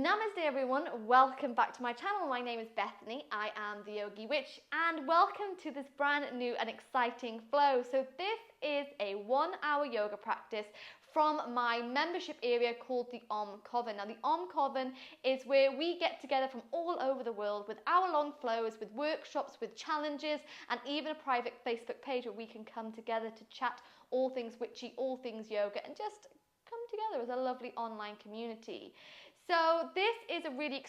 Namaste everyone, welcome back to my channel. My name is Bethany, I am the Yogi Witch, and welcome to this brand new and exciting flow. So this is a 1 hour yoga practice from my membership area called the COVEN. Now the COVEN is where we get together from all over the world with hour-long flows, with workshops, with challenges, and even a private Facebook page where we can come together to chat all things witchy, all things yoga, and just come together as a lovely online community. So this is a really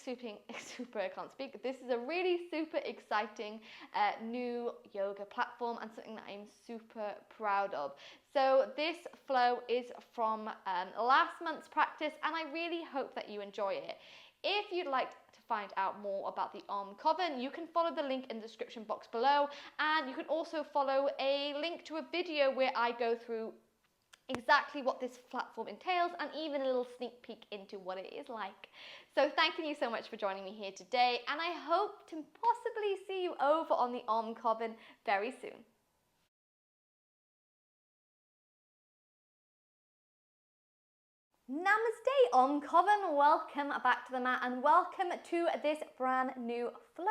This is a really super exciting new yoga platform and something that I'm super proud of. So this flow is from last month's practice, and I really hope that you enjoy it. If you'd like to find out more about the COVEN, you can follow the link in the description box below, and you can also follow a link to a video where I go through exactly what this platform entails and even a little sneak peek into what it is like. So thanking you so much for joining me here today, and I hope to possibly see you over on the COVEN very soon. Namaste COVEN, welcome back to the mat and welcome to this brand new flow.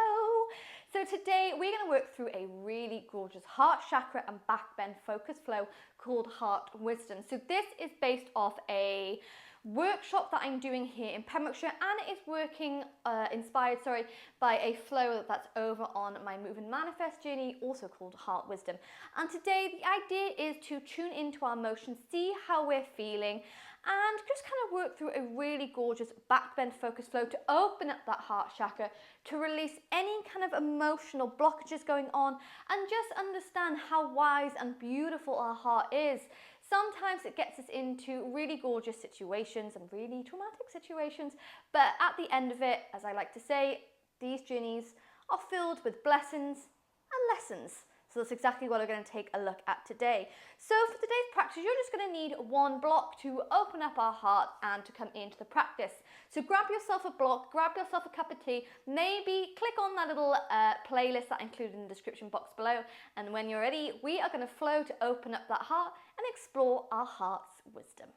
So today we're going to work through a really gorgeous heart chakra and back bend focus flow called Heart Wisdom. So this is based off a workshop that I'm doing here in Pembrokeshire, and it is inspired by a flow that's over on my Move and Manifest journey, also called Heart Wisdom. And today the idea is to tune into our emotions, see how we're feeling, and just kind of work through a really gorgeous back bend focus flow to open up that heart chakra, to release any kind of emotional blockages going on, and just understand how wise and beautiful our heart is. Sometimes it gets us into really gorgeous situations and really traumatic situations, but at the end of it, as I like to say, these journeys are filled with blessings and lessons. So that's exactly what we're going to take a look at today. So for today's practice, you're just going to need one block to open up our heart and to come into the practice. So grab yourself a block, grab yourself a cup of tea, maybe click on that little playlist that I included in the description box below. And when you're ready, we are going to flow to open up that heart and explore our heart's wisdom.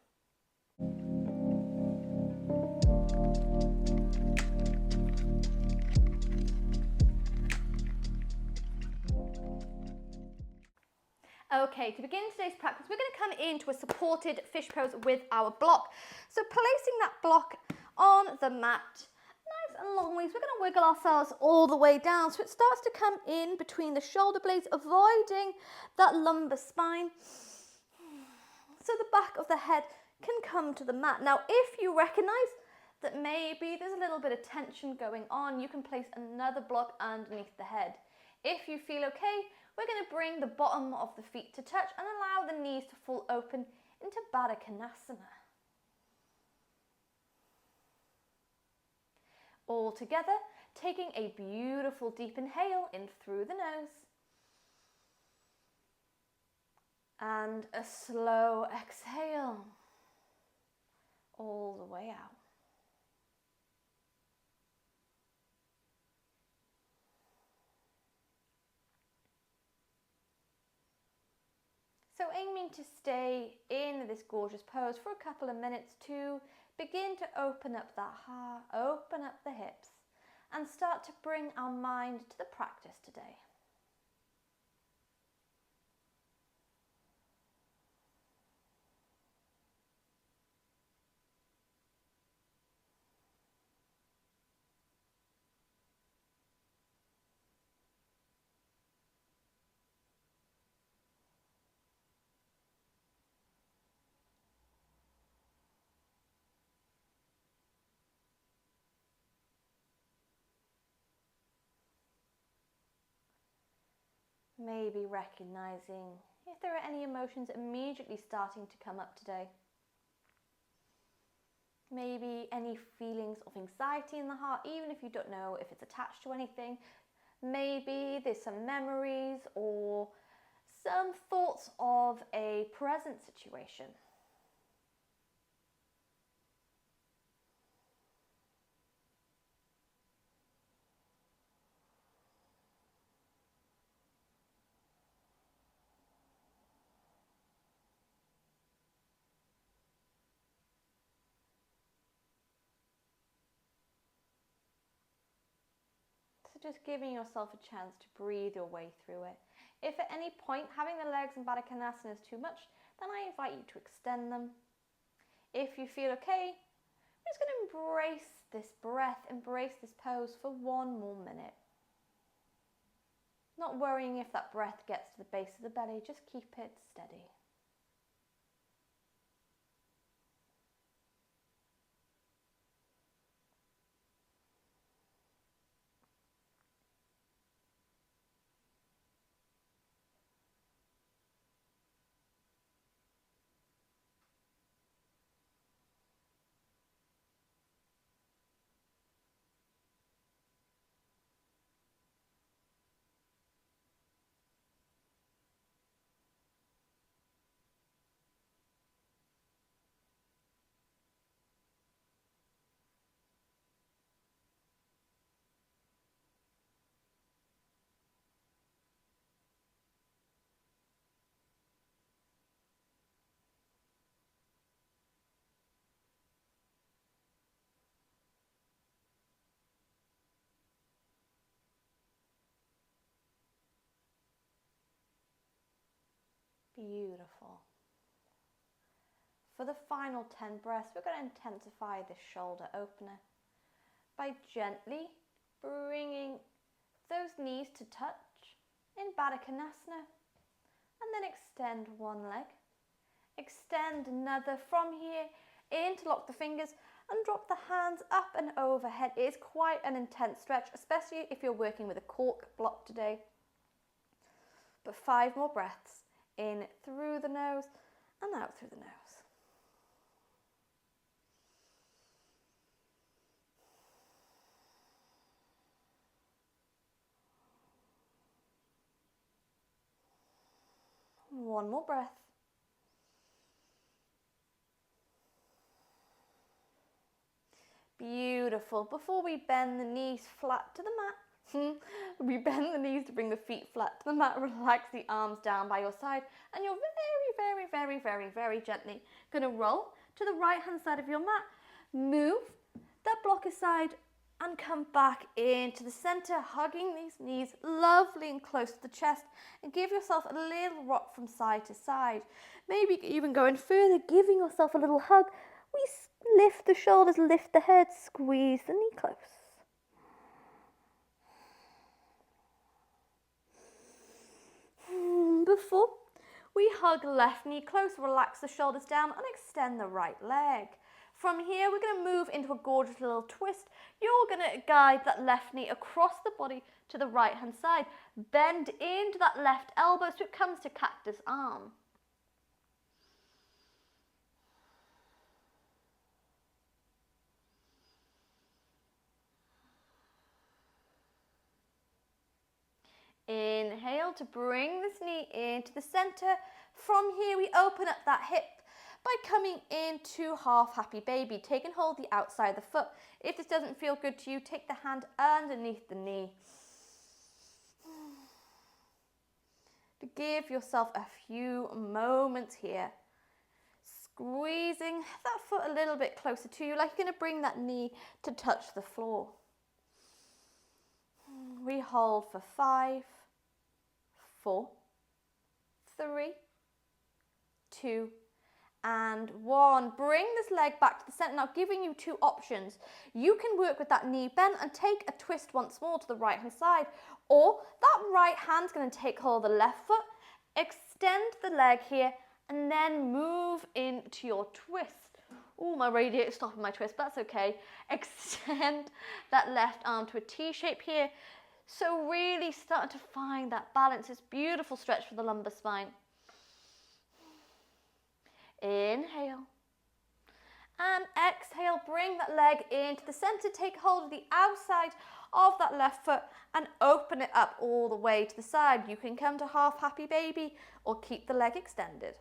Okay, to begin today's practice, we're going to come into a supported fish pose with our block. So placing that block on the mat, nice and long ways, we're going to wiggle ourselves all the way down so it starts to come in between the shoulder blades, avoiding that lumbar spine, so the back of the head can come to the mat. Now, if you recognize that maybe there's a little bit of tension going on, you can place another block underneath the head. If you feel okay, we're going to bring the bottom of the feet to touch and allow the knees to fall open into Baddha Konasana. All together, taking a beautiful deep inhale in through the nose and a slow exhale all the way out. So aiming to stay in this gorgeous pose for a couple of minutes to begin to open up that heart, open up the hips, and start to bring our mind to the practice today. Maybe recognizing if there are any emotions immediately starting to come up today. Maybe any feelings of anxiety in the heart, even if you don't know if it's attached to anything. Maybe there's some memories or some thoughts of a present situation. just giving yourself a chance to breathe your way through it. If at any point having the legs in Baddha Konasana is too much, then I invite you to extend them. If you feel okay, I'm just going to embrace this breath, embrace this pose for 1 more minute. Not worrying if that breath gets to the base of the belly, just keep it steady. Beautiful. For the final 10 breaths, we're going to intensify this shoulder opener by gently bringing those knees to touch in Baddha Konasana, and then extend one leg, extend another from here, interlock the fingers and drop the hands up and overhead. It is quite an intense stretch, especially if you're working with a cork block today. But 5 more breaths. In through the nose and out through the nose. One more breath. Beautiful. Before we bend the knees flat to the mat, we bend the knees to bring the feet flat to the mat. Relax the arms down by your side, and you're very gently going to roll to the right hand side of your mat. Move that block aside and come back into the center, hugging these knees lovely and close to the chest, and give yourself a little rock from side to side. Maybe even going further, giving yourself a little hug. We lift the shoulders, lift the head, squeeze the knee close. Before we hug left knee close, relax the shoulders down and extend the right leg. From here, we're going to move into a gorgeous little twist. You're going to guide that left knee across the body to the right hand side. Bend into that left elbow so it comes to cactus arm. Inhale to bring this knee into the center. From here, we open up that hip by coming into half happy baby. Take and hold the outside of the foot. If this doesn't feel good to you, take the hand underneath the knee. But give yourself a few moments here. Squeezing that foot a little bit closer to you, like you're going to bring that knee to touch the floor. We hold for 5, 4, 3, 2, and 1. Bring this leg back to the center. Now giving you 2 options. You can work with that knee bent and take a twist once more to the right hand side, or that right hand's going to take hold of the left foot, extend the leg here, and then move into your twist. Oh, my radiator's stopping my twist, but that's okay. Extend that left arm to a T shape here. So really starting to find that balance, this beautiful stretch for the lumbar spine. Inhale. And exhale, bring that leg into the center. Take hold of the outside of that left foot and open it up all the way to the side. You can come to half happy baby or keep the leg extended.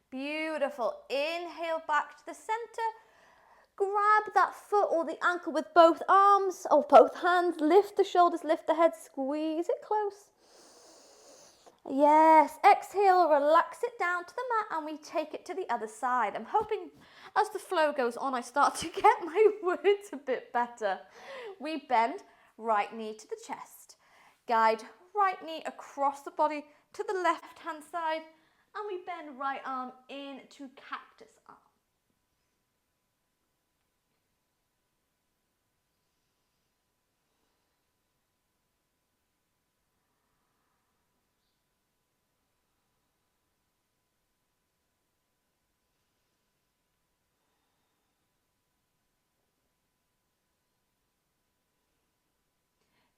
Beautiful. Inhale back to the center. Grab that foot or the ankle with both arms or both hands. Lift the shoulders, lift the head, squeeze it close. Yes, exhale, relax it down to the mat and we take it to the other side. I'm hoping as the flow goes on, I start to get my words a bit better. We bend right knee to the chest. Guide right knee across the body to the left hand side and we bend right arm into cactus arm.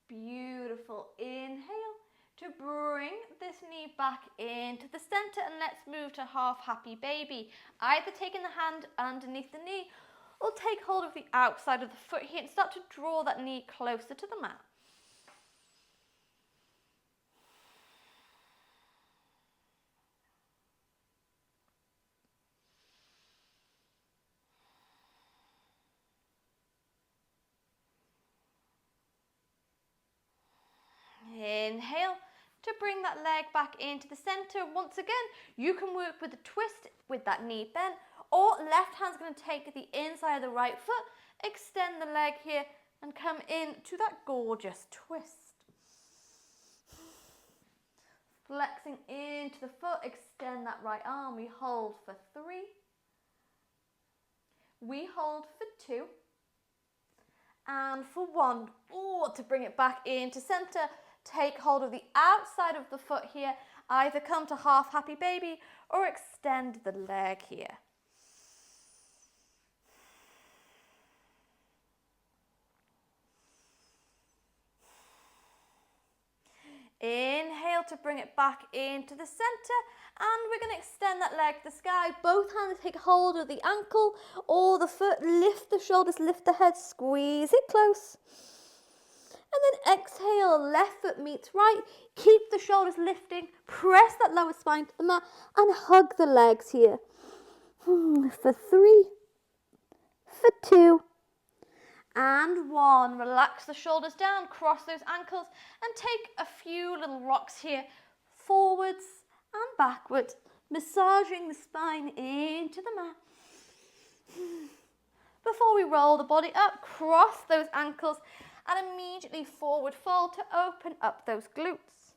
Beautiful. Inhale to bring this knee back into the center and let's move to half happy baby. Either taking the hand underneath the knee or take hold of the outside of the foot here and start to draw that knee closer to the mat. Inhale to bring that leg back into the center. Once again, you can work with a twist with that knee bent, or left hand's going to take the inside of the right foot, extend the leg here and come into that gorgeous twist. Flexing into the foot, extend that right arm. We hold for 3. We hold for 2. And for 1. Or to bring it back into center, take hold of the outside of the foot here. Either come to half happy baby or extend the leg here. Inhale to bring it back into the center and we're going to extend that leg to the sky. Both hands take hold of the ankle or the foot, lift the shoulders, lift the head, squeeze it close. And then exhale, left foot meets right, keep the shoulders lifting, press that lower spine to the mat and hug the legs here. For 3, for 2, and 1. Relax the shoulders down, cross those ankles and take a few little rocks here, forwards and backwards, massaging the spine into the mat. Before we roll the body up, cross those ankles and immediately forward fold to open up those glutes.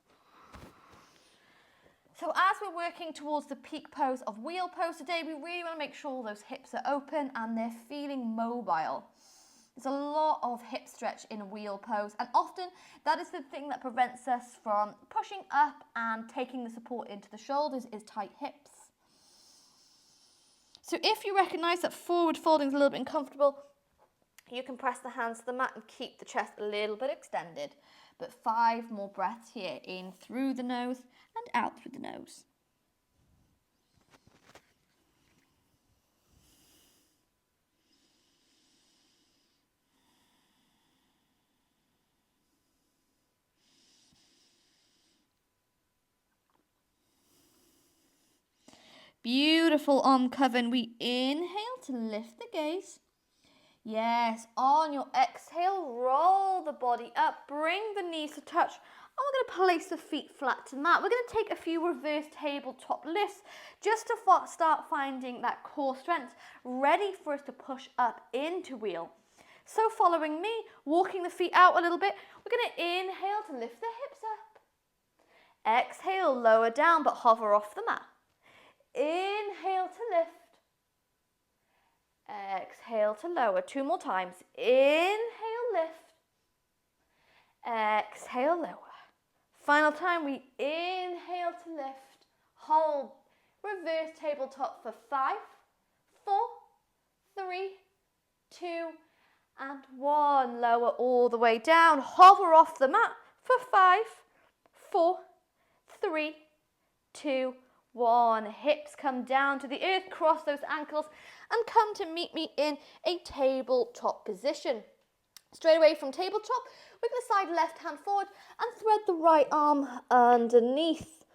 So as we're working towards the peak pose of wheel pose today, we really want to make sure those hips are open and they're feeling mobile. There's a lot of hip stretch in a wheel pose, and often that is the thing that prevents us from pushing up and taking the support into the shoulders is tight hips. So if you recognize that forward folding is a little bit uncomfortable, you can press the hands to the mat and keep the chest a little bit extended. But 5 more breaths here, in through the nose and out through the nose. Beautiful on COVEN. We inhale to lift the gaze. Yes, on your exhale, roll the body up, bring the knees to touch. And we're going to place the feet flat to the mat. We're going to take a few reverse tabletop lifts just to start finding that core strength, ready for us to push up into wheel. So following me, walking the feet out a little bit, we're going to inhale to lift the hips up. Exhale, lower down but hover off the mat. Inhale to lift. Exhale to lower. 2 more times. Inhale, lift. Exhale, lower. Final time, we inhale to lift. Hold. Reverse tabletop for 5, 4, 3, 2, and 1. Lower all the way down. Hover off the mat for 5, 4, 3, 2, 1. Hips come down to the earth. Cross those ankles and come to meet me in a tabletop position. Straight away from tabletop, we're going to slide left hand forward and thread the right arm underneath.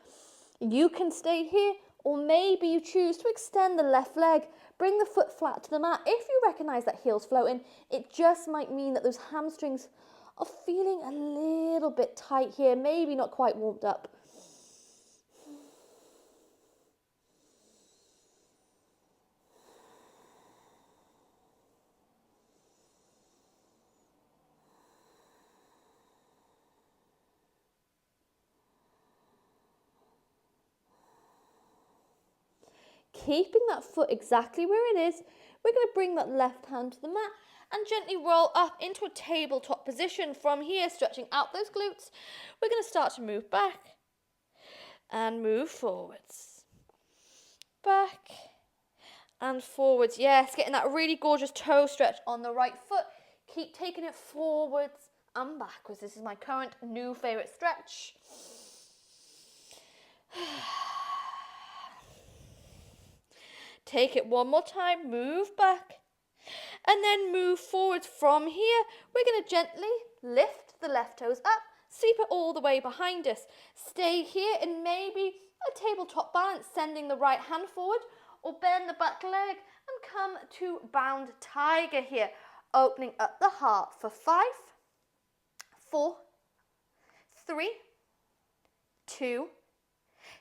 You can stay here, or maybe you choose to extend the left leg, bring the foot flat to the mat. If you recognize that heel's floating, it just might mean that those hamstrings are feeling a little bit tight here, maybe not quite warmed up. keeping that foot exactly where it is, we're going to bring that left hand to the mat and gently roll up into a tabletop position. From here, stretching out those glutes, we're going to start to move back and move forwards. Back and forwards. Yes, getting that really gorgeous toe stretch on the right foot. Keep taking it forwards and backwards. This is my current new favourite stretch. Take it one more time, move back, and then move forwards. From here, we're going to gently lift the left toes up, sweep it all the way behind us. Stay here in maybe a tabletop balance, sending the right hand forward, or bend the back leg and come to bound tiger here, opening up the heart for 5, 4, 3, 2,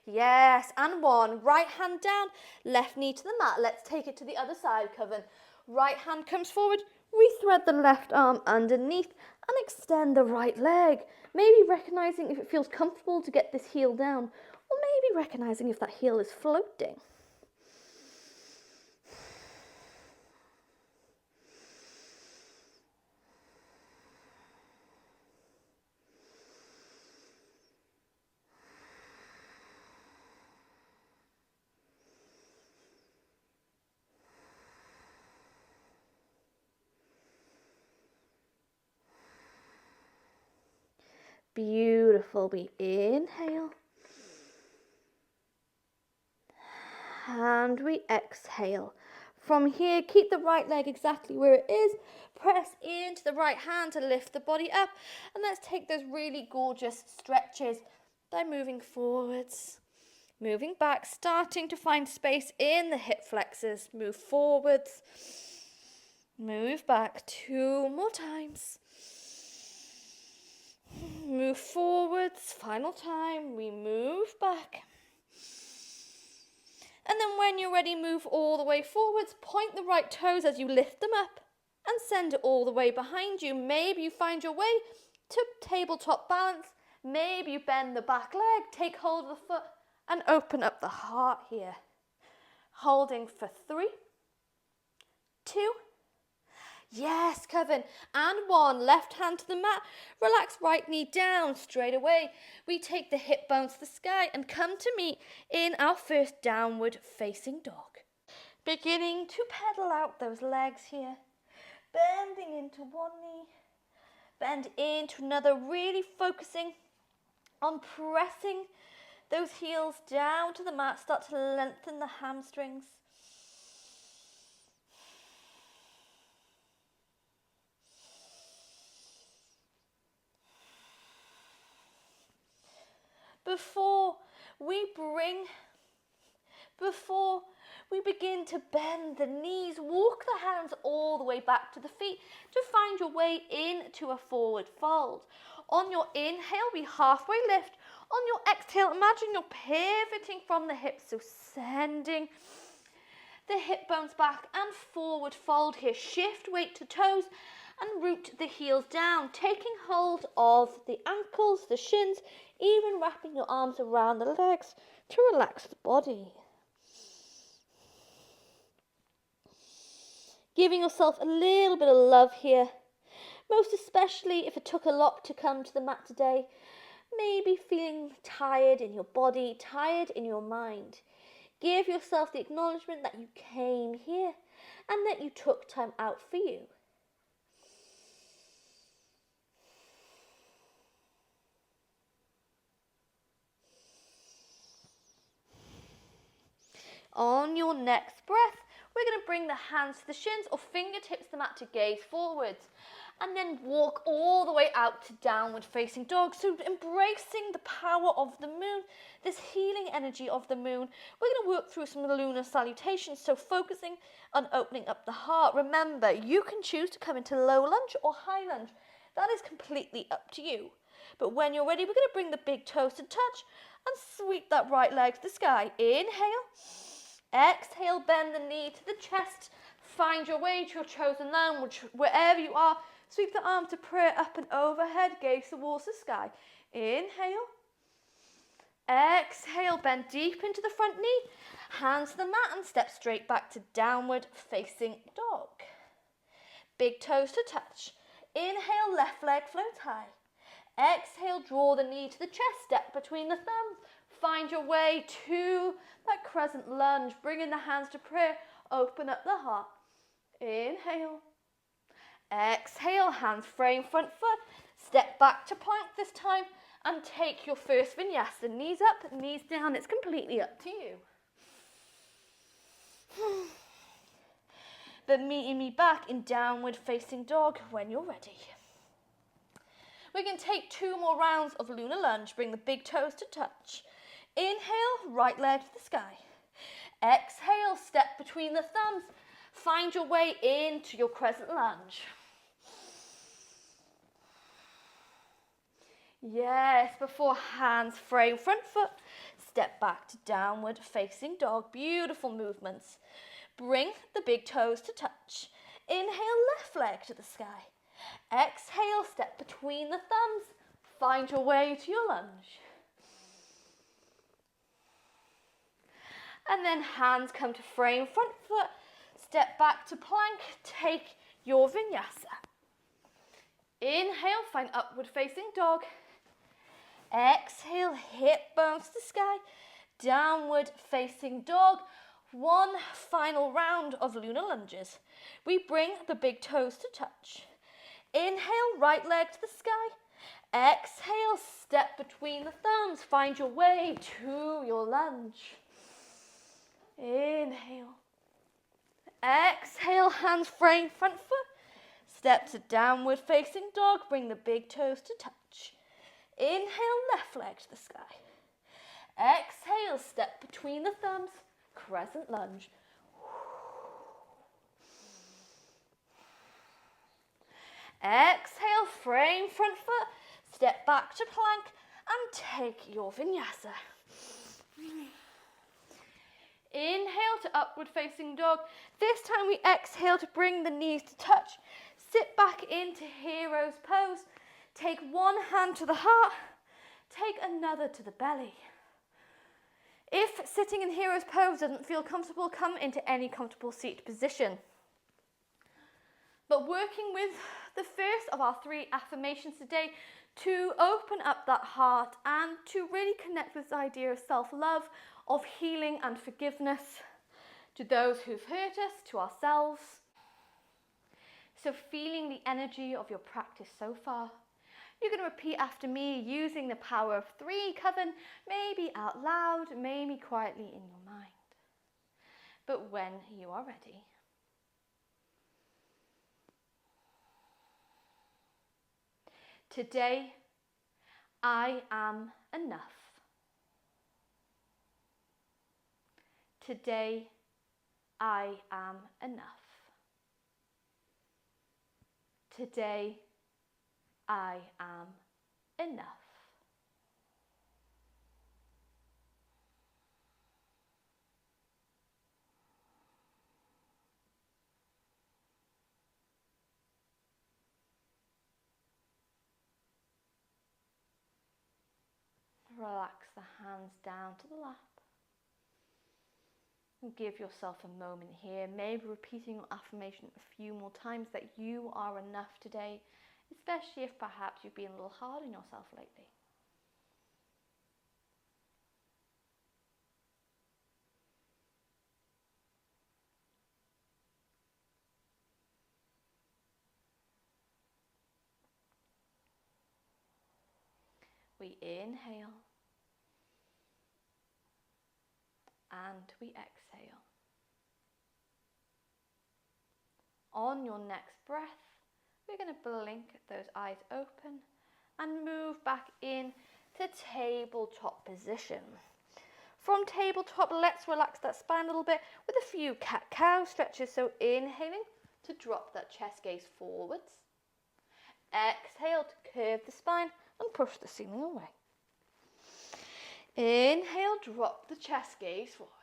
yes, and 1. Right hand down, left knee to the mat. Let's take it to the other side, Coven. Right hand comes forward, we thread the left arm underneath and extend the right leg. Maybe recognizing if it feels comfortable to get this heel down, or maybe recognizing if that heel is floating. Beautiful. We inhale and we exhale. From here, keep the right leg exactly where it is. Press into the right hand to lift the body up. And let's take those really gorgeous stretches by moving forwards, moving back, starting to find space in the hip flexors. Move forwards, move back. 2 more times. Move forwards, final time, we move back. And then when you're ready, move all the way forwards, point the right toes as you lift them up and send it all the way behind you. Maybe you find your way to tabletop balance, maybe you bend the back leg, take hold of the foot and open up the heart here. Holding for 3, 2, yes, Coven, and 1. Left hand to the mat, relax right knee down. Straight away, we take the hip bones to the sky and come to meet in our first downward facing dog. Beginning to pedal out those legs here, bending into one knee, bend into another, really focusing on pressing those heels down to the mat. Start to lengthen the hamstrings. Before we begin to bend the knees, walk the hands all the way back to the feet to find your way into a forward fold. On your inhale, we halfway lift. On your exhale, imagine you're pivoting from the hips, so sending the hip bones back and forward fold here. Shift weight to toes and root the heels down, taking hold of the ankles, the shins, even wrapping your arms around the legs to relax the body. Giving yourself a little bit of love here, most especially if it took a lot to come to the mat today. Maybe feeling tired in your body, tired in your mind. Give yourself the acknowledgement that you came here and that you took time out for you. On your next breath, we're going to bring the hands to the shins or fingertips to the mat to gaze forwards. And then walk all the way out to downward facing dog. So embracing the power of the moon, this healing energy of the moon. We're going to work through some lunar salutations. So focusing on opening up the heart. Remember, you can choose to come into low lunge or high lunge. That is completely up to you. But when you're ready, we're going to bring the big toes to touch and sweep that right leg to the sky. Inhale. Exhale, bend the knee to the chest. Find your way to your chosen language, wherever you are. Sweep the arm to prayer up and overhead. Gaze towards the sky. Inhale. Exhale, bend deep into the front knee, hands to the mat and step straight back to downward facing dog. Big toes to touch. Inhale, left leg float high. Exhale, draw the knee to the chest, step between the thumbs. Find your way to that crescent lunge, bringing the hands to prayer, open up the heart. Inhale. Exhale, hands frame front foot, step back to plank this time and take your first vinyasa. Knees up, knees down, it's completely up to you. Then meeting me back in downward facing dog when you're ready. We can take 2 more rounds of lunar lunge, bring the big toes to touch. Inhale, right leg to the sky. Exhale, step between the thumbs. Find your way into your crescent lunge. Yes, before hands frame front foot, step back to downward facing dog. Beautiful movements. Bring the big toes to touch. Inhale, left leg to the sky. Exhale, step between the thumbs. Find your way to your lunge. And then hands come to frame front foot. Step back to plank. Take your vinyasa. Inhale, find upward facing dog. Exhale, hip bones to the sky. Downward facing dog. 1 final round of lunar lunges. We bring the big toes to touch. Inhale, right leg to the sky. Exhale, step between the thumbs. Find your way to your lunge. Inhale. Exhale, hands frame front foot. Step to downward facing dog. Bring the big toes to touch. Inhale, left leg to the sky. Exhale, step between the thumbs. Crescent lunge. Exhale, frame front foot. Step back to plank and take your vinyasa. Inhale to upward facing dog. This time we exhale to bring the knees to touch. Sit back into hero's pose. Take 1 hand to the heart. Take another to the belly. If sitting in hero's pose doesn't feel comfortable, come into any comfortable seat position. But working with the first of our 3 affirmations today to open up that heart and to really connect with this idea of self-love, of healing and forgiveness to those who've hurt us, to ourselves. So feeling the energy of your practice so far, you're going to repeat after me using the power of 3 Coven, maybe out loud, maybe quietly in your mind. But when you are ready. Today, I am enough. Today, I am enough. Today, I am enough. Relax the hands down to the lap. And give yourself a moment here, maybe repeating your affirmation a few more times that you are enough today, especially if perhaps you've been a little hard on yourself lately. We inhale and we exhale. On your next breath, we're going to blink those eyes open and move back in to tabletop position. From tabletop, let's relax that spine a little bit with a few cat-cow stretches. So inhaling to drop that chest gaze forwards. Exhale to curve the spine and push the ceiling away. Inhale, drop the chest gaze forwards.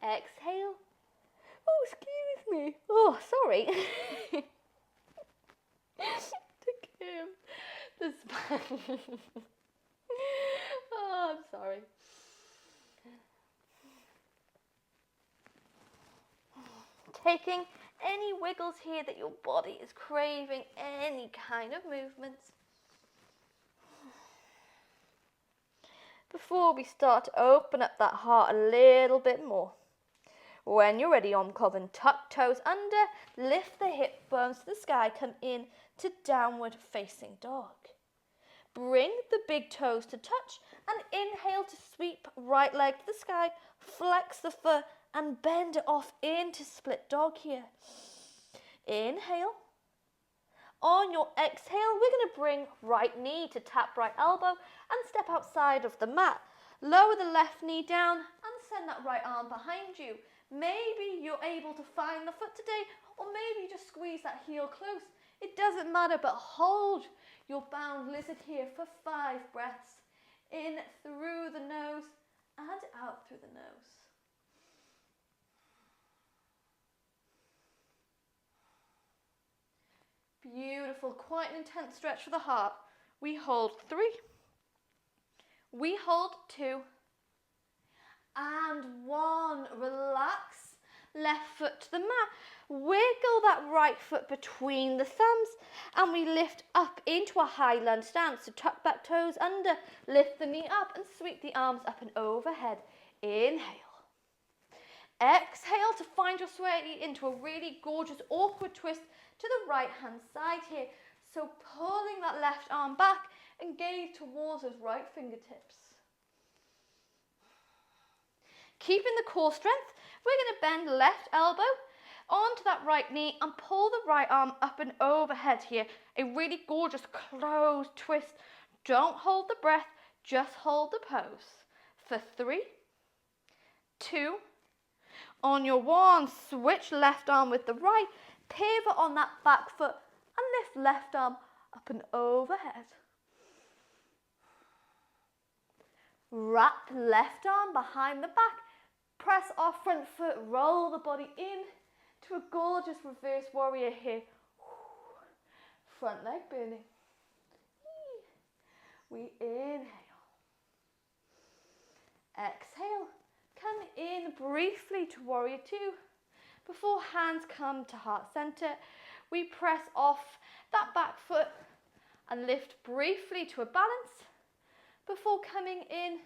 Exhale. Oh, excuse me. Oh, sorry. To curve the spine. I'm sorry. Taking any wiggles here that your body is craving, any kind of movements. Before we start to open up that heart a little bit more. When you're ready on Coven, tuck toes under, lift the hip bones to the sky, come in to downward facing dog. Bring the big toes to touch and inhale to sweep right leg to the sky, flex the foot and bend it off into split dog here. Inhale. On your exhale, we're going to bring right knee to tap right elbow and step outside of the mat. Lower the left knee down and send that right arm behind you. Maybe you're able to find the foot today, or maybe just squeeze that heel close. It doesn't matter, but hold your bound lizard here for 5 breaths. In through the nose and out through the nose. Beautiful, quite an intense stretch for the heart. We hold 3. We hold 2. And 1. Relax. Left foot to the mat. Wiggle that right foot between the thumbs. And we lift up into a high lunge stance. So tuck back toes under. Lift the knee up and sweep the arms up and overhead. Inhale. Exhale to find your way into a really gorgeous awkward twist to the right hand side here. So pulling that left arm back and gaze towards those right fingertips. Keeping the core strength, we're going to bend left elbow onto that right knee and pull the right arm up and overhead here. A really gorgeous closed twist. Don't hold the breath, just hold the pose. For 3, 2, on your 1, switch left arm with the right, pivot on that back foot and lift left arm up and overhead. Wrap left arm behind the back, press off front foot, roll the body in to a gorgeous reverse warrior here. Front leg burning. We inhale. Exhale. Come in briefly to warrior 2. Before hands come to heart center, we press off that back foot and lift briefly to a balance before coming in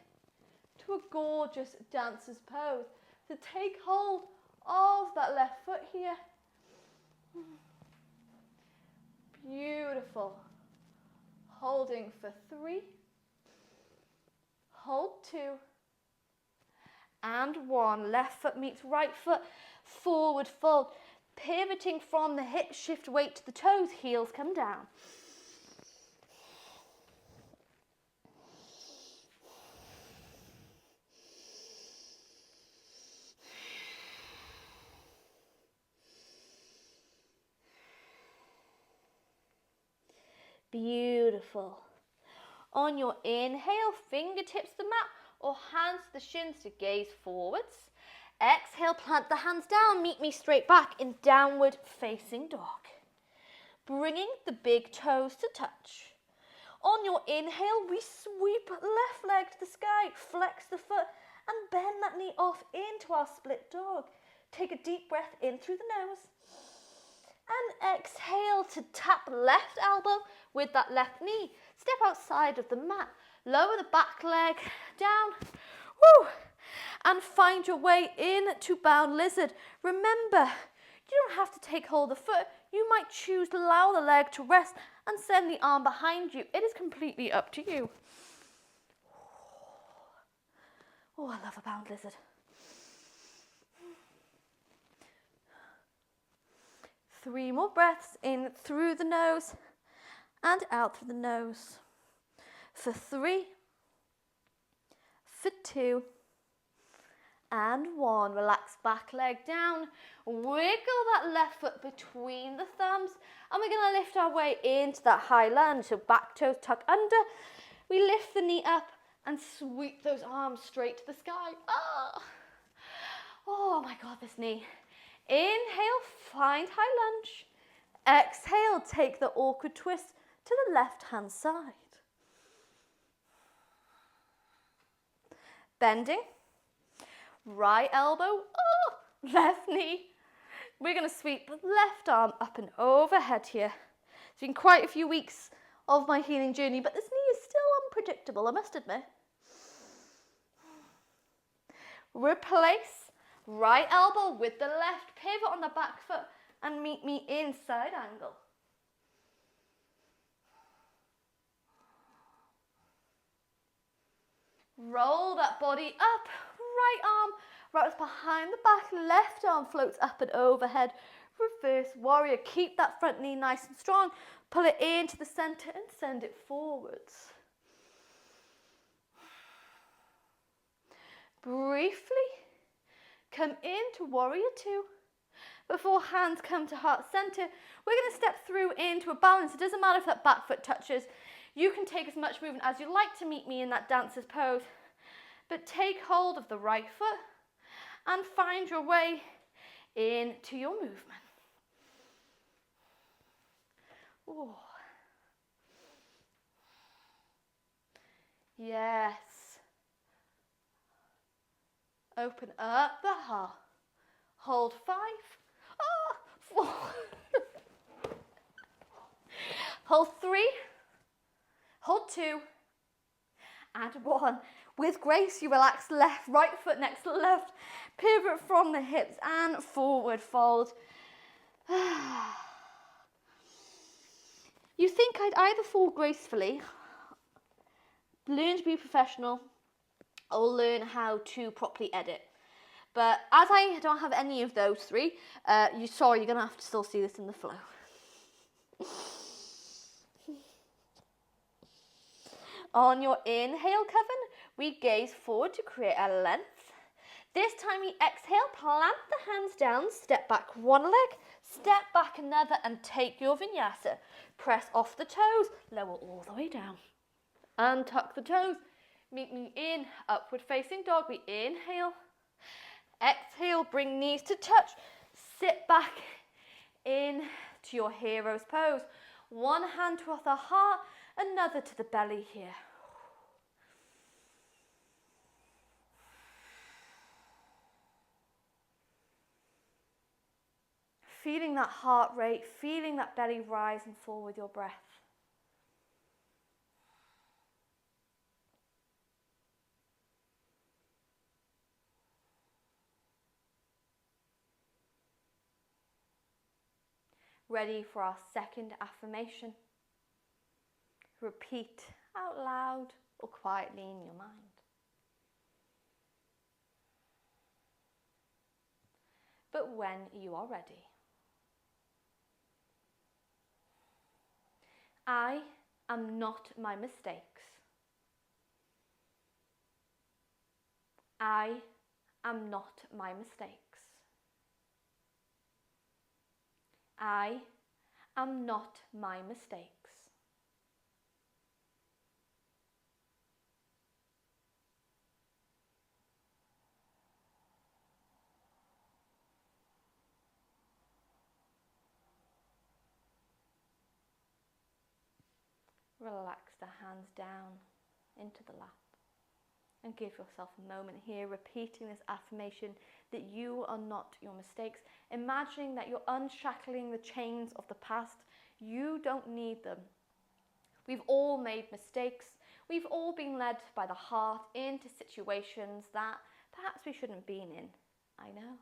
to a gorgeous dancer's pose. To take hold of that left foot here. Beautiful. Holding for 3. Hold 2. And 1. Left foot meets right foot. Forward fold. Pivoting from the hips, shift weight to the toes. Heels come down. Beautiful. On your inhale, fingertips to the mat or hands to the shins to gaze forwards. Exhale, plant the hands down, meet me straight back in downward facing dog. Bringing the big toes to touch. On your inhale, we sweep left leg to the sky, flex the foot and bend that knee off into our split dog. Take a deep breath in through the nose. And exhale to tap left elbow with that left knee. Step outside of the mat. Lower the back leg down. Woo! And find your way into bound lizard. Remember, you don't have to take hold of the foot. You might choose to allow the leg to rest and send the arm behind you. It is completely up to you. Oh, I love a bound lizard. Three more breaths in through the nose and out through the nose. For 3, for 2, and 1. Relax back leg down. Wiggle that left foot between the thumbs. And we're going to lift our way into that high lunge. So back toes tuck under. We lift the knee up and sweep those arms straight to the sky. Oh my God, this knee. Inhale, find high lunge. Exhale, take the awkward twist to the left hand side. bending, right elbow, oh, left knee. We're going to sweep the left arm up and overhead here. It's been quite a few weeks of my healing journey, but this knee is still unpredictable, I must admit. Replace right elbow with the left, pivot on the back foot and meet me in side angle. Roll that body up, right arm wraps behind the back, left arm floats up and overhead. Reverse warrior, keep that front knee nice and strong, pull it into the center and send it forwards. Briefly come into warrior two. Before hands come to heart center, we're going to step through into a balance. It doesn't matter if that back foot touches. You can take as much movement as you like to meet me in that dancer's pose, but take hold of the right foot and find your way into your movement. Ooh. Yes. Open up the heart. Hold 5. 4. Hold 3. Hold 2. And 1. With grace, you relax left, right foot next to left. Pivot from the hips and forward fold. You think I'd either fall gracefully, learn to be professional, or learn how to properly edit. But as I don't have any of those three, you're going to have to still see this in the flow. On your inhale, Coven, we gaze forward to create a length. This time we exhale, plant the hands down, step back one leg, step back another and take your vinyasa. Press off the toes, lower all the way down. Untuck the toes, meet me in upward facing dog. We inhale, exhale, bring knees to touch, sit back in to your hero's pose. One hand to the heart, another to the belly here. Feeling that heart rate, feeling that belly rise and fall with your breath. Ready for our second affirmation. Repeat out loud or quietly in your mind. But when you are ready. I am not my mistakes. I am not my mistakes. I am not my mistakes. Relax the hands down into the lap and give yourself a moment here repeating this affirmation that you are not your mistakes, imagining that you're unshackling the chains of the past. You don't need them. We've all made mistakes. We've all been led by the heart into situations that perhaps we shouldn't have been in. I know.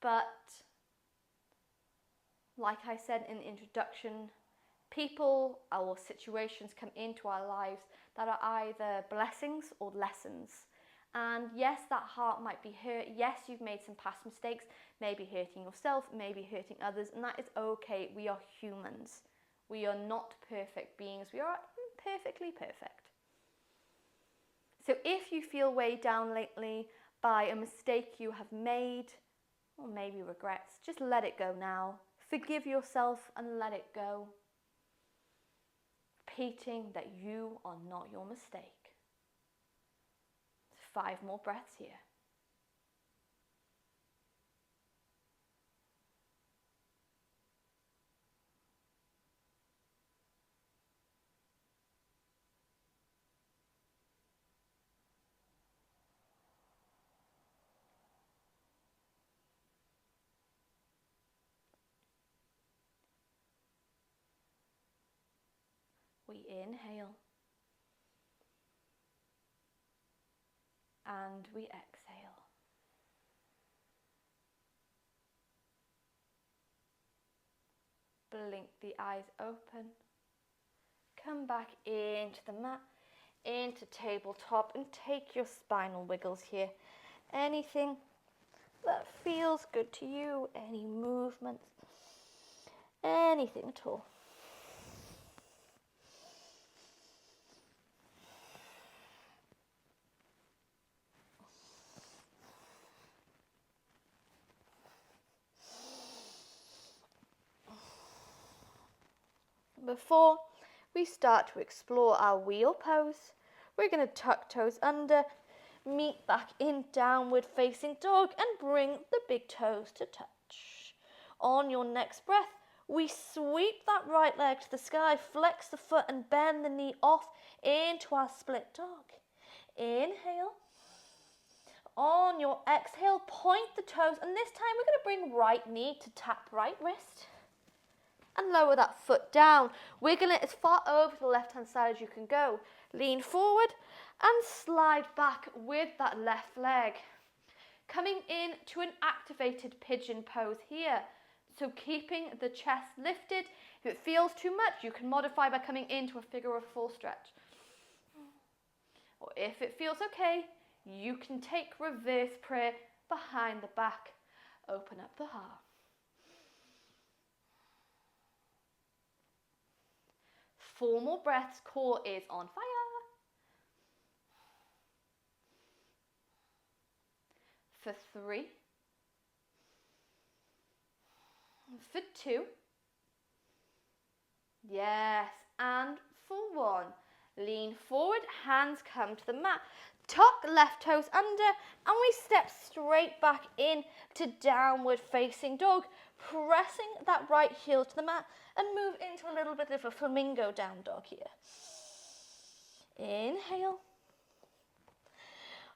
But like I said in the introduction, people or situations come into our lives that are either blessings or lessons. And yes, that heart might be hurt. Yes, you've made some past mistakes, maybe hurting yourself, maybe hurting others, and that is okay. We are humans. We are not perfect beings. We are imperfectly perfect. So if you feel weighed down lately by a mistake you have made, or maybe regrets, just let it go now. Forgive yourself and let it go. Repeating that you are not your mistake. 5 more breaths here. we inhale. And we exhale. Blink the eyes open. Come back into the mat, into tabletop, and take your spinal wiggles here. Anything that feels good to you, any movements, anything at all. Before we start to explore our wheel pose, we're going to tuck toes under, meet back in downward facing dog, and bring the big toes to touch. On your next breath, we sweep that right leg to the sky, flex the foot and bend the knee off into our split dog. Inhale. On your exhale, point the toes, and this time we're going to bring right knee to tap right wrist. And lower that foot down, wiggle it as far over to the left hand side as you can go. Lean forward and slide back with that left leg. Coming in to an activated pigeon pose here. So keeping the chest lifted. If it feels too much, you can modify by coming into a figure of four stretch. Or if it feels okay, you can take reverse prayer behind the back. Open up the heart. Four more breaths, core is on fire. For 3. For 2. Yes, and for 1. Lean forward, hands come to the mat. Tuck left toes under, and we step straight back in to downward facing dog, pressing that right heel to the mat and move into a little bit of a flamingo down dog here. Inhale.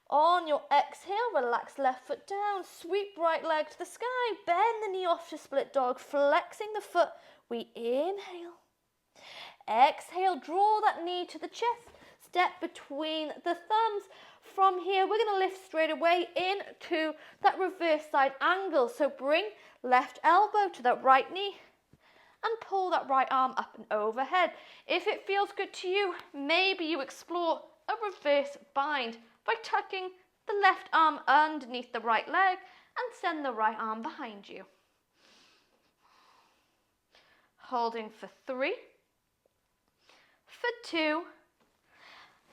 On your exhale, relax left foot down, sweep right leg to the sky, bend the knee off to split dog, flexing the foot. We inhale. Exhale, draw that knee to the chest, step between the thumbs. From here, we're going to lift straight away into that reverse side angle. So bring left elbow to that right knee and pull that right arm up and overhead. If it feels good to you, maybe you explore a reverse bind by tucking the left arm underneath the right leg and send the right arm behind you. Holding for 3, for 2,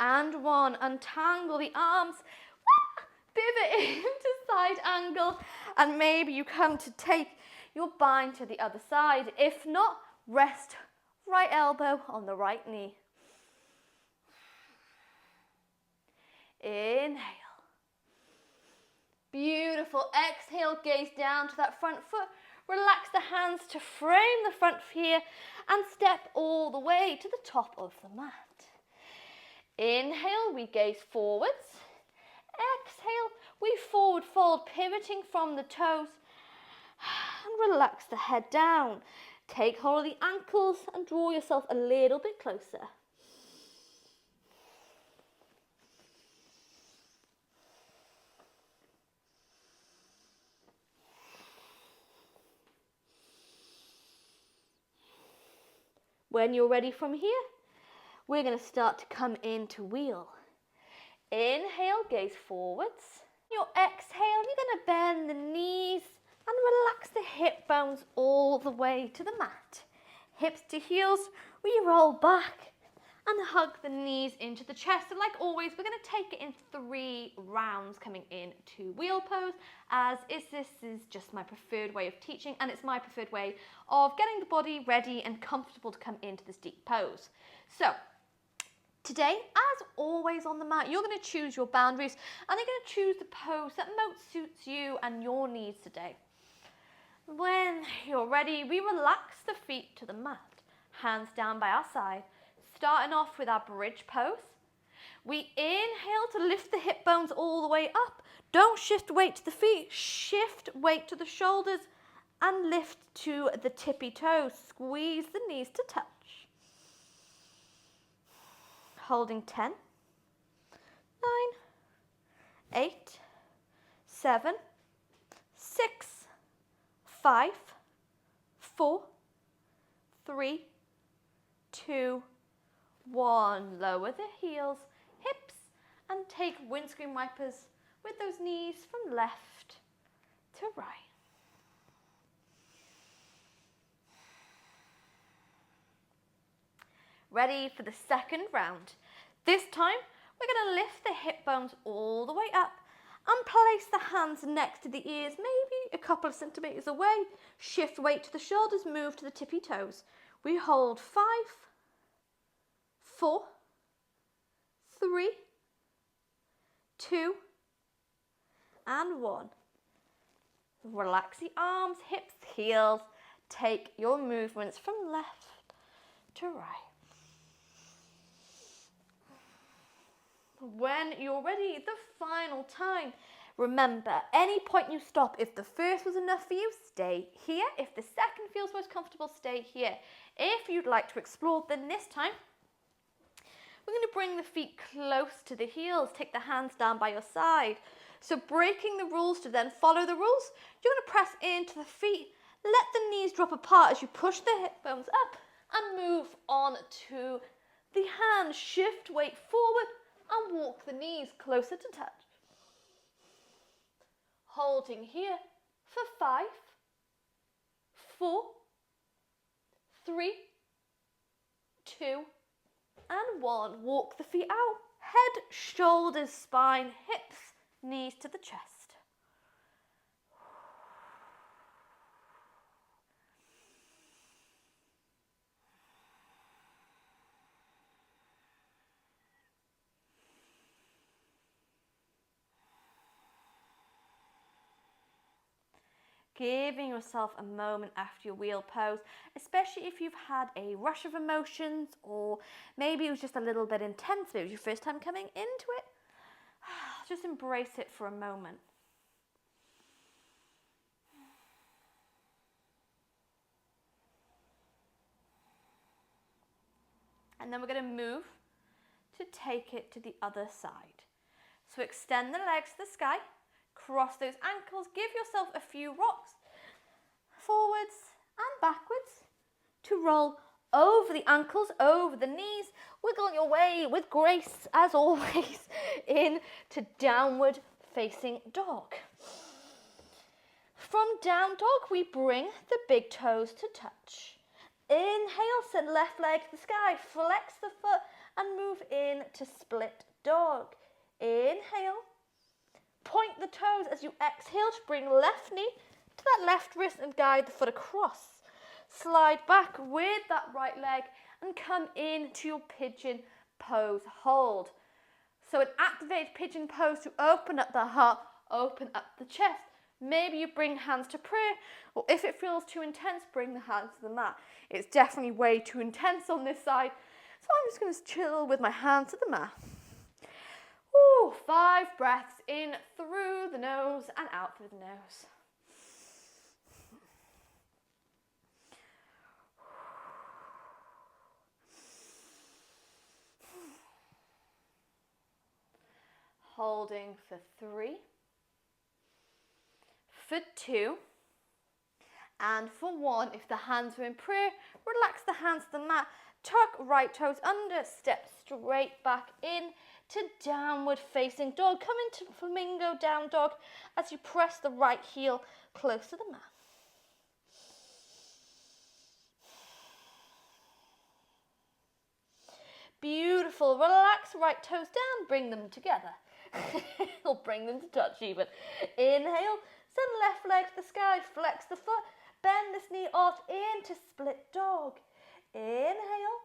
and 1. Untangle the arms, pivot into side angle, and maybe you come to take your bind to the other side. If not, rest right elbow on the right knee. Inhale. Beautiful. Exhale, gaze down to that front foot. Relax the hands to frame the front here and step all the way to the top of the mat. Inhale, we gaze forwards. Exhale, we forward fold, pivoting from the toes. And relax the head down. Take hold of the ankles and draw yourself a little bit closer. When you're ready from here, we're going to start to come into wheel. Inhale, gaze forwards. Your exhale, you're going to bend the knees and relax the hip bones all the way to the mat. Hips to heels, we roll back and hug the knees into the chest. And like always, we're going to take it in 3 rounds coming into wheel pose, as this is just my preferred way of teaching, and it's my preferred way of getting the body ready and comfortable to come into this deep pose. So today, as always on the mat, you're going to choose your boundaries and you're going to choose the pose that most suits you and your needs today. When you're ready, we relax the feet to the mat, hands down by our side, starting off with our bridge pose. We inhale to lift the hip bones all the way up. Don't shift weight to the feet, shift weight to the shoulders and lift to the tippy toes. Squeeze the knees to touch. Holding 10, 9, 8, 7, 6, 5, 4, 3, 2, 1. Lower the heels, hips, and take windscreen wipers with those knees from left to right. Ready for the second round. This time, we're going to lift the hip bones all the way up and place the hands next to the ears, maybe a couple of centimeters away. Shift weight to the shoulders, move to the tippy toes. We hold 5, 4, 3, 2, and 1. Relax the arms, hips, heels. Take your movements from left to right. When you're ready, the final time. Remember, any point you stop, if the first was enough for you, stay here. If the second feels most comfortable, stay here. If you'd like to explore, then this time, we're going to bring the feet close to the heels. Take the hands down by your side. So breaking the rules to then follow the rules, you're going to press into the feet. Let the knees drop apart as you push the hip bones up and move on to the hands. Shift weight forward and walk the knees closer to touch. Holding here for 5, 4, 3, 2, and 1. Walk the feet out. Head, shoulders, spine, hips, knees to the chest. Giving yourself a moment after your wheel pose, especially if you've had a rush of emotions or maybe it was just a little bit intense, maybe it was your first time coming into it. Just embrace it for a moment. And then we're going to move to take it to the other side. So extend the legs to the sky. Cross those ankles, give yourself a few rocks, forwards and backwards to roll over the ankles, over the knees. Wiggle your way with grace, as always, into downward facing dog. From down dog, we bring the big toes to touch. Inhale, send left leg to the sky, flex the foot and move in to split dog. Inhale. Point the toes as you exhale to bring left knee to that left wrist and guide the foot across. Slide back with that right leg and come into your pigeon pose hold. So an activated pigeon pose to open up the heart, open up the chest. Maybe you bring hands to prayer, or if it feels too intense, bring the hands to the mat. It's definitely way too intense on this side, so I'm just going to chill with my hands to the mat. Ooh, 5 breaths in through the nose and out through the nose. Holding for 3, for 2, and for 1. If the hands are in prayer, relax the hands to the mat. Tuck right toes under, step straight back in to downward facing dog. Come into flamingo down dog as you press the right heel close to the mat. Beautiful. Relax right toes down, bring them together. Or bring them to touch even. Inhale, send left leg to the sky, flex the foot, bend this knee off into split dog. Inhale.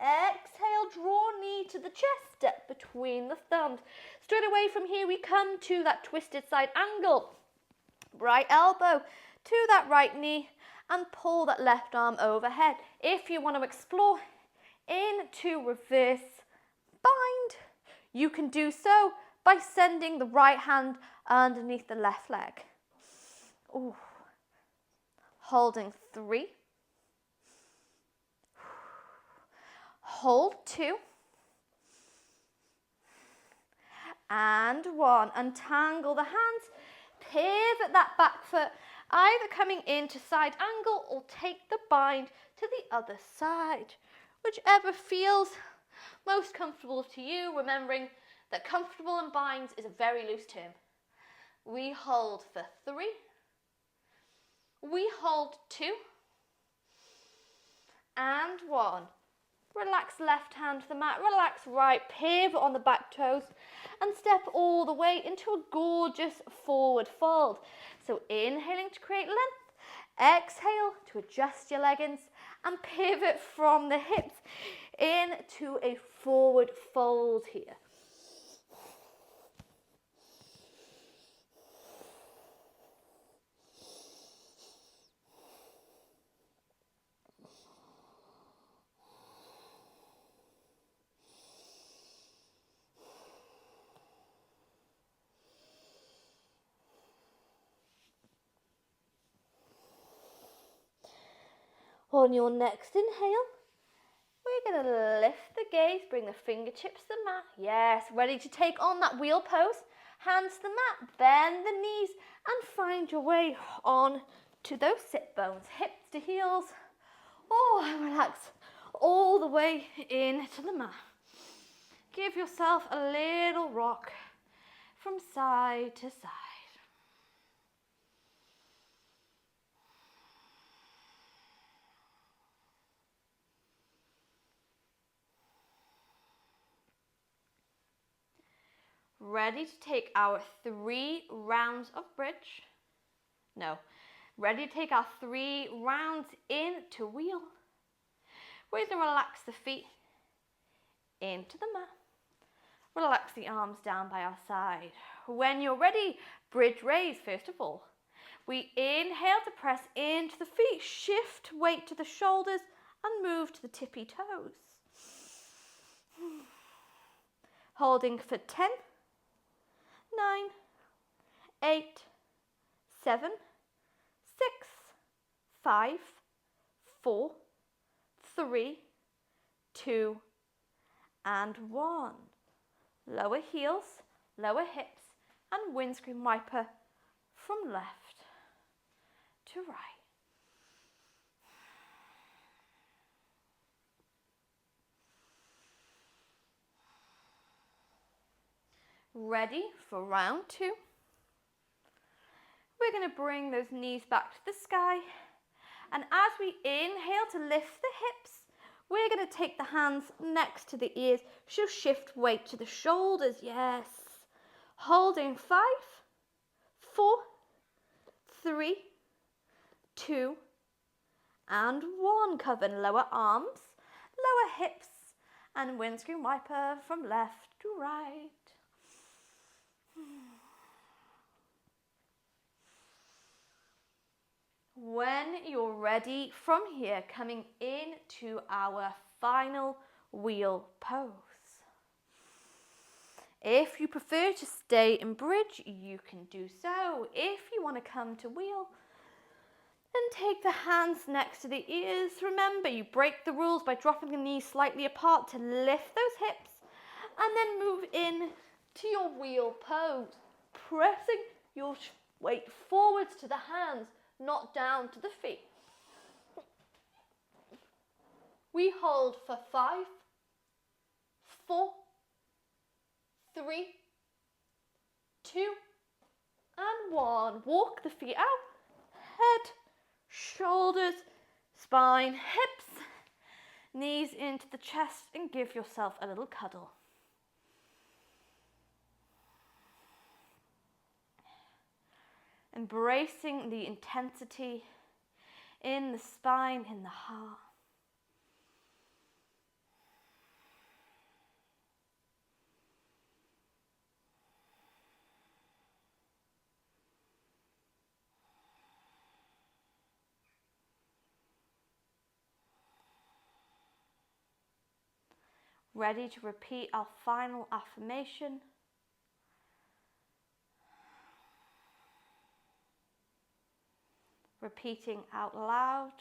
Exhale, draw knee to the chest, step between the thumbs. Straight away from here, we come to that twisted side angle. Right elbow to that right knee and pull that left arm overhead. If you want to explore into reverse bind, you can do so by sending the right hand underneath the left leg. Ooh. Holding 3. Hold 2. and 1. Untangle the hands, pivot that back foot, either coming into side angle or take the bind to the other side, whichever feels most comfortable to you, remembering that comfortable and binds is a very loose term. We hold for 3, we hold 2, and 1. Relax left hand to the mat, relax right, pivot on the back toes, and step all the way into a gorgeous forward fold. So inhaling to create length, exhale to adjust your leggings, and pivot from the hips into a forward fold here. On your next inhale, we're going to lift the gaze, bring the fingertips to the mat. Yes, ready to take on that wheel pose. Hands to the mat, bend the knees, and find your way on to those sit bones, hips to heels. Oh, and relax all the way into the mat. Give yourself a little rock from side to side. Ready to take our 3 rounds of bridge? No. Ready to take our 3 rounds into wheel? We're going to relax the feet into the mat. Relax the arms down by our side. When you're ready, bridge raise first of all. We inhale to press into the feet, shift weight to the shoulders, and move to the tippy toes. Holding for 10, 9, 8, 7, 6, 5, 4, 3, 2, and 1. Lower heels, lower hips, and windscreen wiper from left to right. Ready for round 2. We're going to bring those knees back to the sky. And as we inhale to lift the hips, we're going to take the hands next to the ears. She'll shift weight to the shoulders. Yes. Holding 5, 4, 3, 2, and 1. Coven lower arms, lower hips, and windscreen wiper from left to right. When you're ready from here, coming into our final wheel pose. If you prefer to stay in bridge, you can do so. If you want to come to wheel, then take the hands next to the ears. Remember, you break the rules by dropping the knees slightly apart to lift those hips, and then move in to your wheel pose, pressing your weight forwards to the hands, not down to the feet. We hold for 5, 4, 3, 2, and 1. Walk the feet out, head, shoulders, spine, hips, knees into the chest, and give yourself a little cuddle. Embracing the intensity in the spine, in the heart. Ready to repeat our final affirmation. Repeating out loud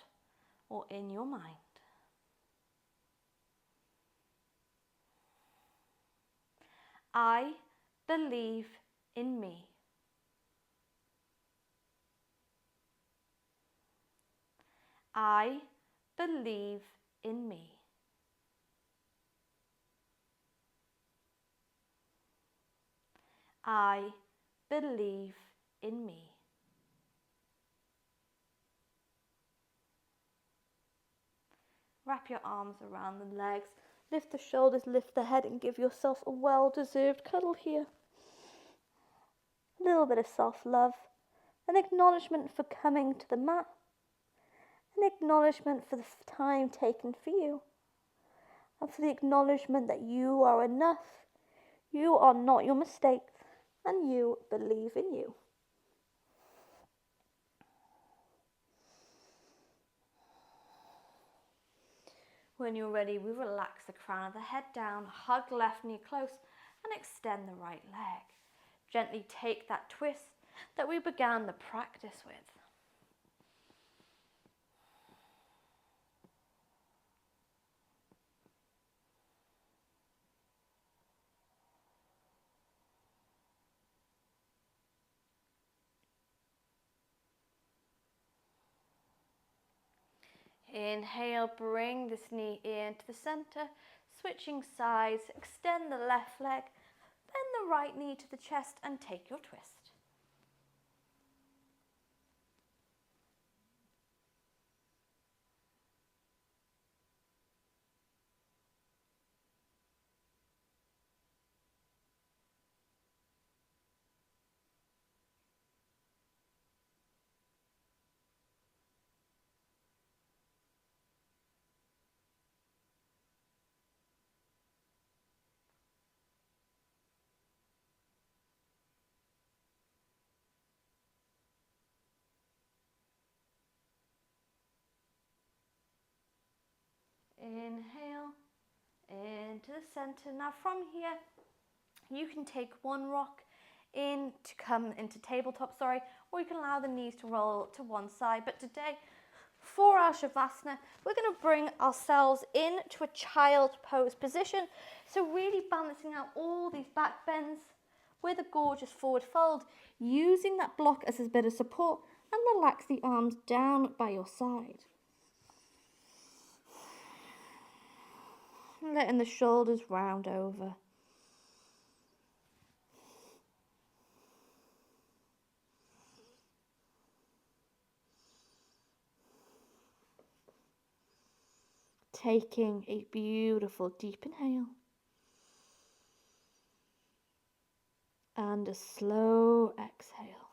or in your mind. I believe in me. I believe in me. I believe in me. Wrap your arms around the legs, lift the shoulders, lift the head, and give yourself a well-deserved cuddle here. A little bit of self-love, an acknowledgement for coming to the mat, an acknowledgement for the time taken for you, and for the acknowledgement that you are enough, you are not your mistakes, and you believe in you. When you're ready, we relax the crown of the head down, hug left knee close, and extend the right leg. Gently take that twist that we began the practice with. Inhale, bring this knee into the center, switching sides, extend the left leg, bend the right knee to the chest and take your twist. Inhale into the center. Now from here, you can take one rock in to come into tabletop, or you can allow the knees to roll to one side. But today, for our Shavasana, we're going to bring ourselves into a child pose position. So really balancing out all these back bends with a gorgeous forward fold, using that block as a bit of support, and relax the arms down by your side. Letting the shoulders round over. Taking a beautiful deep inhale. And a slow exhale.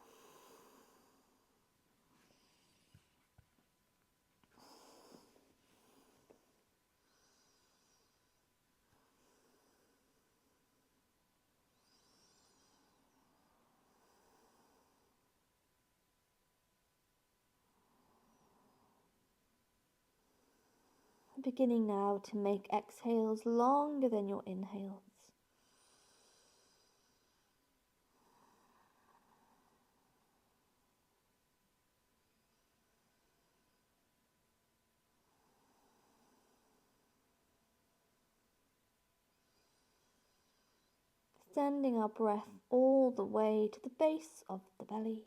Beginning now to make exhales longer than your inhales. Sending our breath all the way to the base of the belly.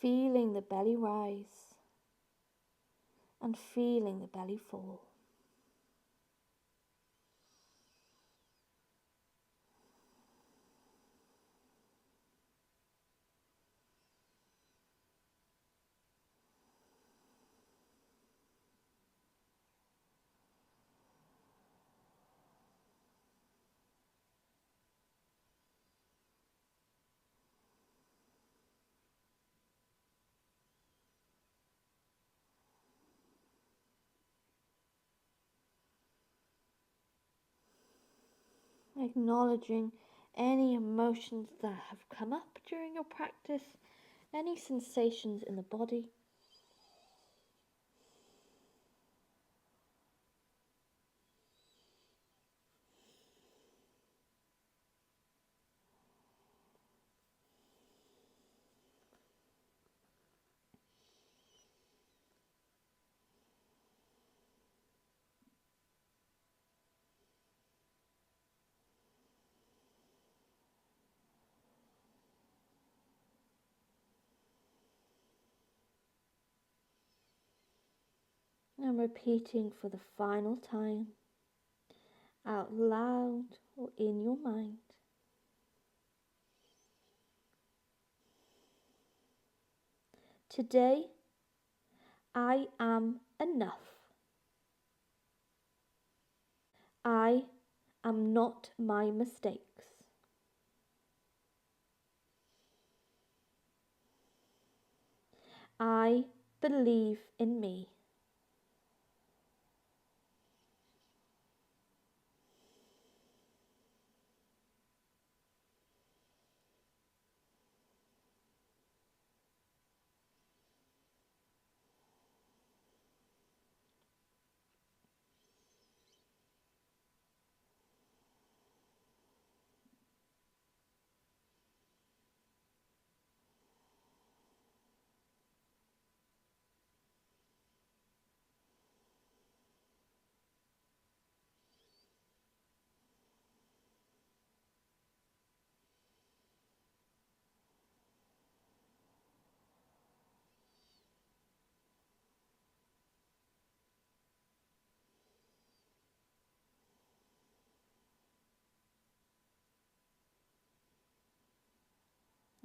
Feeling the belly rise and feeling the belly fall. Acknowledging any emotions that have come up during your practice, any sensations in the body. and repeating for the final time, out loud or in your mind. Today, I am enough. I am not my mistakes. I believe in me.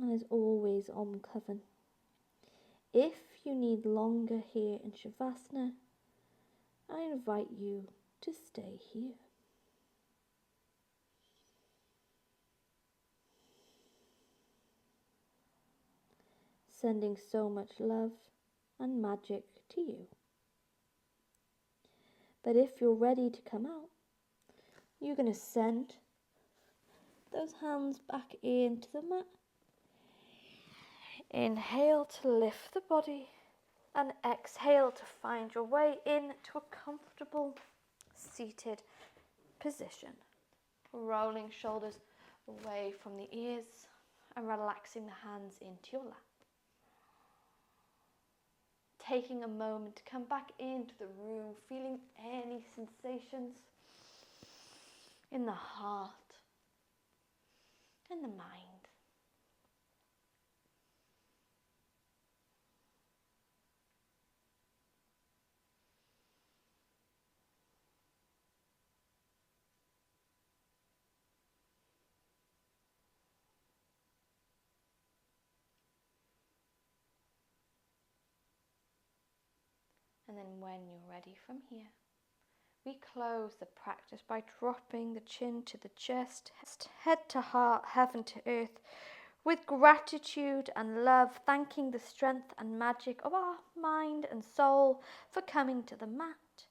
And as always on Coven, if you need longer here in Shavasana, I invite you to stay here. Sending so much love and magic to you. But if you're ready to come out, you're going to send those hands back into the mat. Inhale to lift the body and exhale to find your way into a comfortable seated position. Rolling shoulders away from the ears and relaxing the hands into your lap. Taking a moment to come back into the room, feeling any sensations in the heart, in the mind. And then when you're ready from here, we close the practice by dropping the chin to the chest, head to heart, heaven to earth, with gratitude and love, thanking the strength and magic of our mind and soul for coming to the mat.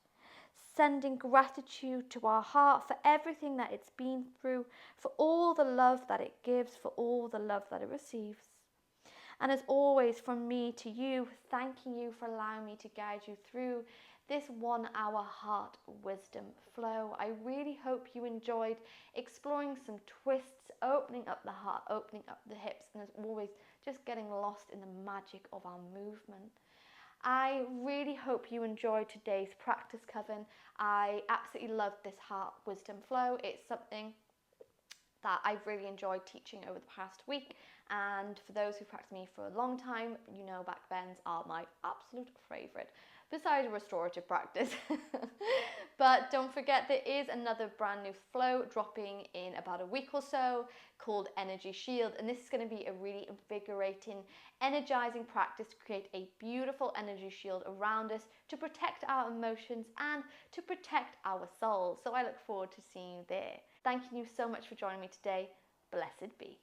Sending gratitude to our heart for everything that it's been through, for all the love that it gives, for all the love that it receives. And as always, from me to you, thanking you for allowing me to guide you through this 1 hour heart wisdom flow. I really hope you enjoyed exploring some twists, opening up the heart, opening up the hips, and as always, just getting lost in the magic of our movement. I really hope you enjoyed today's practice, Coven. I absolutely loved this heart wisdom flow. It's something that I've really enjoyed teaching over the past week, and for those who've practiced me for a long time, you know back bends are my absolute favourite, besides restorative practice. But don't forget, there is another brand new flow dropping in about a week or so called Energy Shield, and this is going to be a really invigorating, energizing practice to create a beautiful energy shield around us to protect our emotions and to protect our souls. So I look forward to seeing you there. Thank you so much for joining me today. Blessed be.